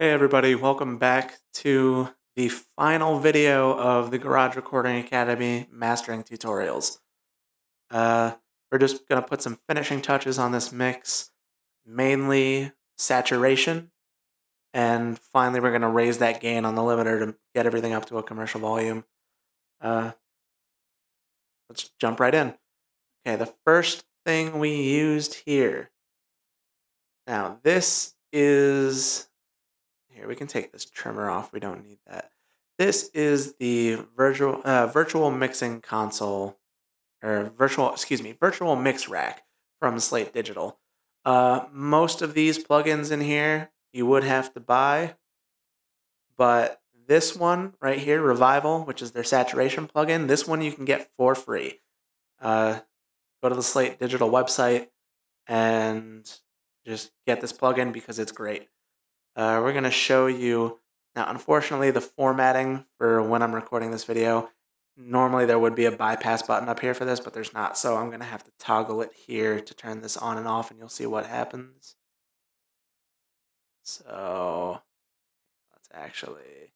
Hey everybody, welcome back to the final video of the Garage Recording Academy mastering tutorials. We're just going to put some finishing touches on this mix, mainly saturation, and finally we're going to raise that gain on the limiter to get everything up to a commercial volume. Let's jump right in. Okay, the first thing we used here. Now this is... Here, we can take this trimmer off. We don't need that. This is the virtual mixing console, or virtual mix rack from Slate Digital. Most of these plugins in here you would have to buy, but this one right here, Revival, which is their saturation plugin, this one you can get for free. Go to the Slate Digital website and just get this plugin because it's great. We're going to show you, now unfortunately the formatting for when I'm recording this video, normally there would be a bypass button up here for this, but there's not, so I'm going to have to toggle it here to turn this on and off and you'll see what happens. So, let's actually...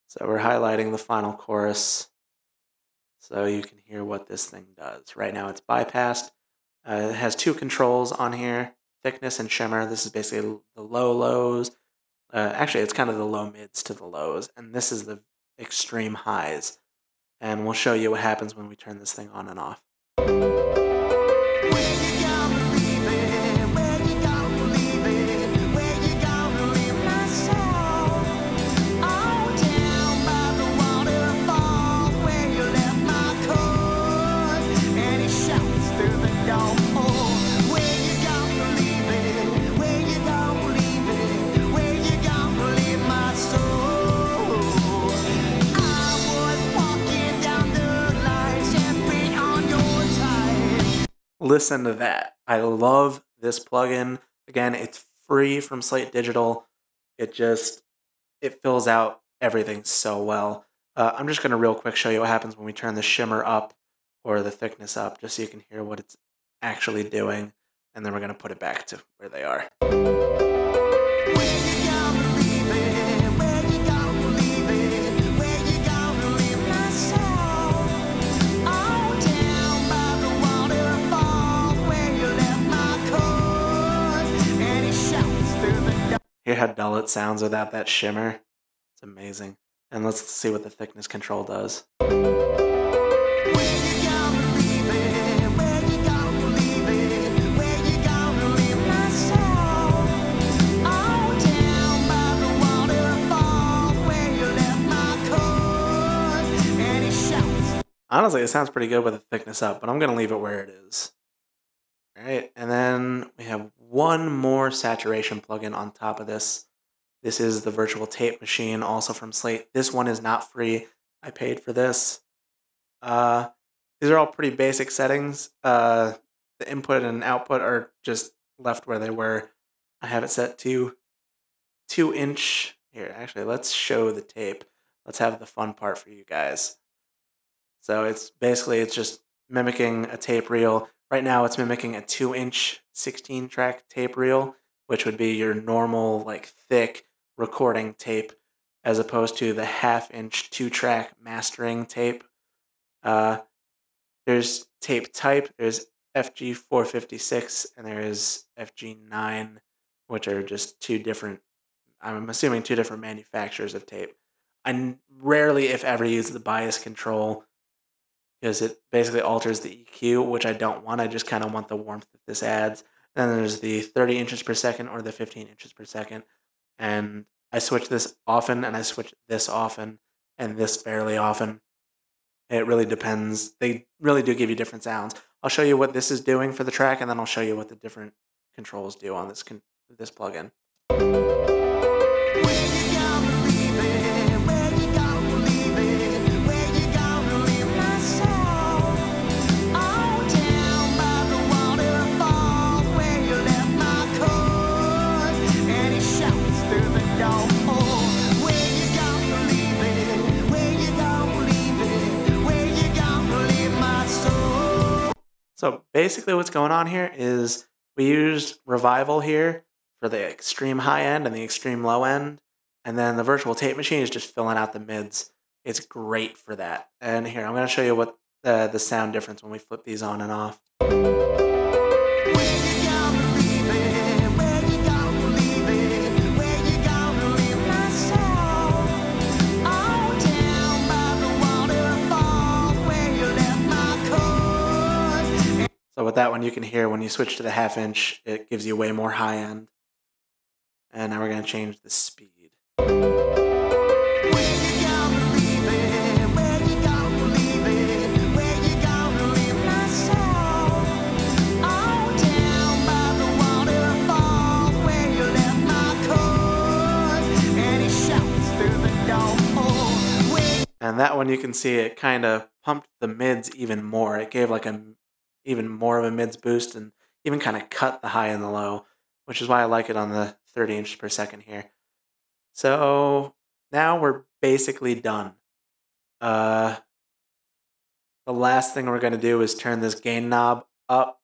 So we're highlighting the final chorus so you can hear what this thing does. Right now it's bypassed. It has two controls on here, thickness and shimmer. This is basically the low lows. Actually, it's kind of the low mids to the lows, and this is the extreme highs. And we'll show you what happens when we turn this thing on and off. Listen to that. I love this plugin. Again, it's free from Slate Digital. It fills out everything so well. I'm just going to real quick show you what happens when we turn the shimmer up or the thickness up, just so you can hear what it's actually doing. And then we're going to put it back to where they are. Hear how dull it sounds without that shimmer? It's amazing. And let's see what the thickness control does. Honestly, it sounds pretty good with the thickness up, but I'm going to leave it where it is. Alright, and then we have one more saturation plugin on top of this. This is the virtual tape machine, also from Slate. This one is not free. I paid for this. These are all pretty basic settings. The input and output are just left where they were. I have it set to 2-inch. Here, actually, let's show the tape. Let's have the fun part for you guys. So it's just mimicking a tape reel. Right now it's mimicking a 2-inch 16-track tape reel, which would be your normal, like, thick recording tape, as opposed to the 1/2-inch 2-track mastering tape. There's tape type, there's FG456, and there is FG9, which are just I'm assuming two different manufacturers of tape. I rarely, if ever, use the bias control, because it basically alters the EQ, which I don't want. I just kind of want the warmth that this adds. Then there's the 30 inches per second or the 15 inches per second. And I switch this often, and I switch this often, and this fairly often. It really depends. They really do give you different sounds. I'll show you what this is doing for the track, and then I'll show you what the different controls do on this plugin. So basically what's going on here is we used Revival here for the extreme high end and the extreme low end, and then the virtual tape machine is just filling out the mids. It's great for that. And here, I'm going to show you what the sound difference when we flip these on and off. So with that one, you can hear when you switch to the half inch, it gives you way more high end. And now we're going to change the speed. And that one, you can see it kind of pumped the mids even more. It gave like even more of a mids boost and even kind of cut the high and the low, which is why I like it on the 30 inches per second here. So now we're basically done. The last thing we're going to do is turn this gain knob up.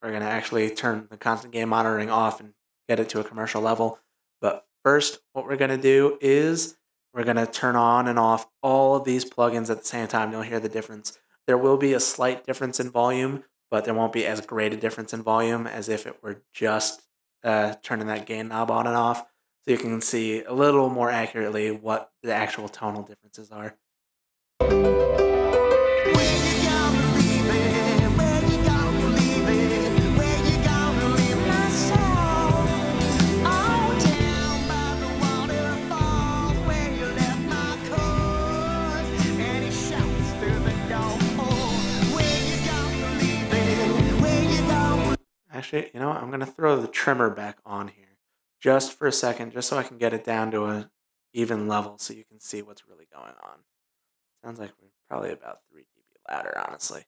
We're going to actually turn the constant gain monitoring off and get it to a commercial level. But first, what we're going to do is we're going to turn on and off all of these plugins at the same time. You'll hear the difference. There will be a slight difference in volume, but there won't be as great a difference in volume as if it were just turning that gain knob on and off. So you can see a little more accurately what the actual tonal differences are. Actually, you know what? I'm going to throw the trimmer back on here just for a second, just so I can get it down to an even level so you can see what's really going on. Sounds like we're probably about 3 dB louder, honestly.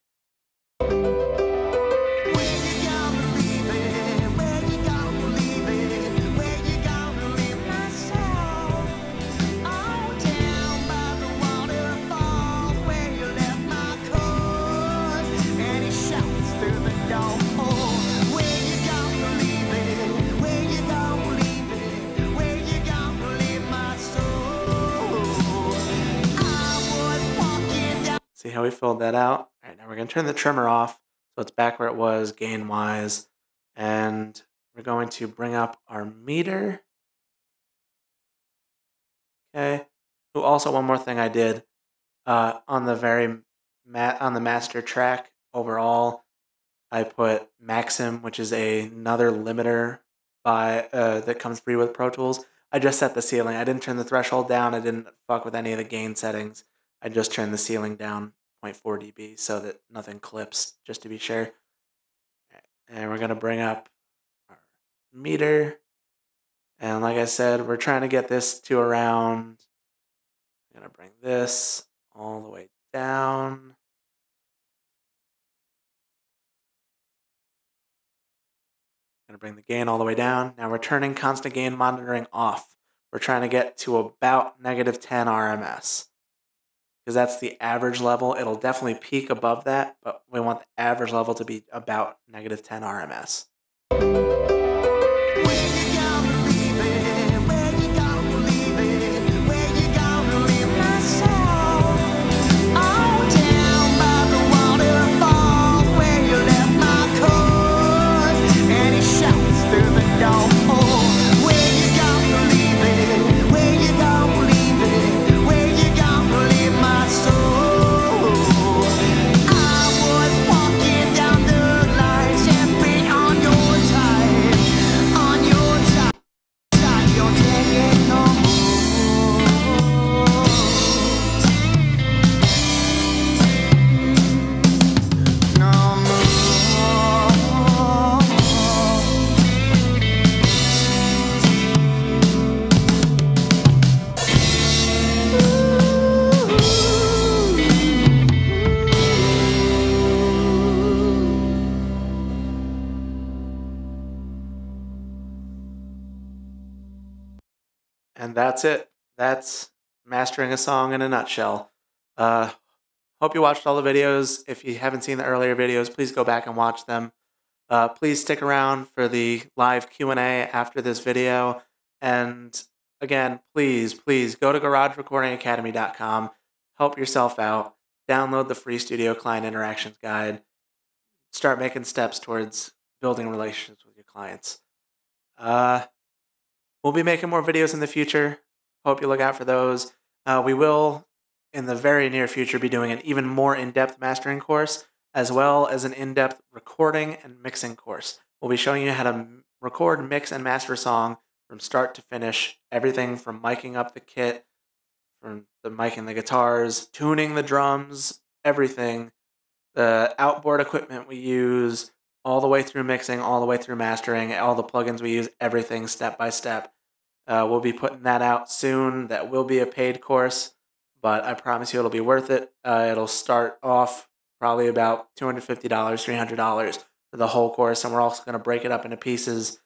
See how we filled that out? All right, now we're going to turn the trimmer off so it's back where it was gain-wise. And we're going to bring up our meter. Okay. Oh, also, one more thing I did on the on the master track overall, I put Maxim, which is another limiter that comes free with Pro Tools. I just set the ceiling. I didn't turn the threshold down. I didn't fuck with any of the gain settings. I just turned the ceiling down 0.4 dB so that nothing clips, just to be sure. And we're going to bring up our meter. And like I said, we're trying to get this to around, I'm going to bring this all the way down. Going to bring the gain all the way down. Now we're turning constant gain monitoring off. We're trying to get to about -10 RMS. Because that's the average level. It'll definitely peak above that, but we want the average level to be about -10 RMS. And that's it. That's mastering a song in a nutshell. Hope you watched all the videos. If you haven't seen the earlier videos, please go back and watch them. Please stick around for the live Q&A after this video. And again, please go to garagerecordingacademy.com. Help yourself out. Download the free Studio Client Interactions Guide. Start making steps towards building relationships with your clients. We'll be making more videos in the future. Hope you look out for those. We will, in the very near future, be doing an even more in-depth mastering course, as well as an in-depth recording and mixing course. We'll be showing you how to record, mix, and master a song from start to finish. Everything from miking up the kit, from the miking the guitars, tuning the drums, everything. The outboard equipment we use, all the way through mixing, all the way through mastering, all the plugins we use, everything step by step. We'll be putting that out soon. That will be a paid course, but I promise you it'll be worth it. It'll start off probably about $250, $300 for the whole course, and we're also going to break it up into pieces,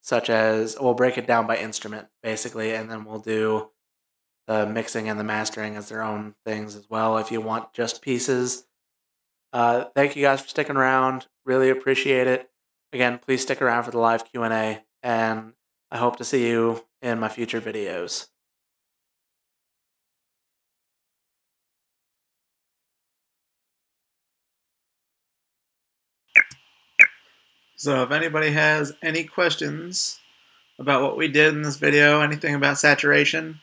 such as we'll break it down by instrument, basically, and then we'll do the mixing and the mastering as their own things as well if you want just pieces. Thank you guys for sticking around. Really appreciate it. Again, please stick around for the live Q&A, and I hope to see you in my future videos. So if anybody has any questions about what we did in this video, anything about saturation,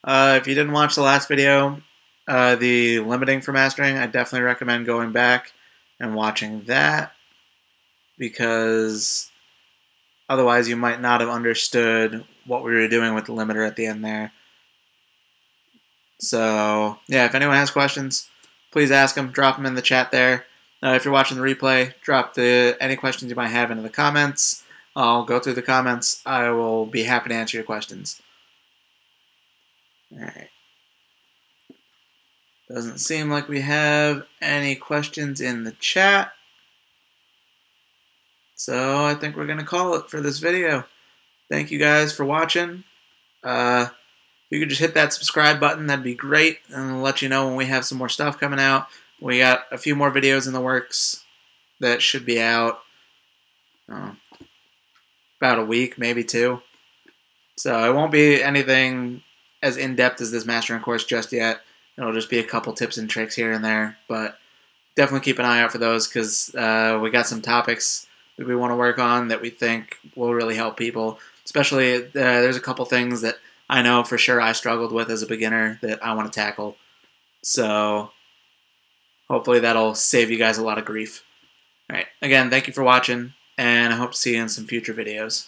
if you didn't watch the last video, the limiting for mastering, I definitely recommend going back and watching that, because otherwise you might not have understood what we were doing with the limiter at the end there. So yeah, if anyone has questions, please ask them, drop them in the chat there. If you're watching the replay, drop any questions you might have into the comments. I'll go through the comments. I will be happy to answer your questions. Alright. Doesn't seem like we have any questions in the chat. So I think we're going to call it for this video. Thank you guys for watching. If you could just hit that subscribe button, that'd be great. And I'll let you know when we have some more stuff coming out. We got a few more videos in the works that should be out about a week, maybe 2. So it won't be anything as in-depth as this mastering course just yet. It'll just be a couple tips and tricks here and there. But definitely keep an eye out for those, because we got some topics that we want to work on that we think will really help people. Especially, there's a couple things that I know for sure I struggled with as a beginner that I want to tackle. So hopefully that'll save you guys a lot of grief. Alright, again, thank you for watching, and I hope to see you in some future videos.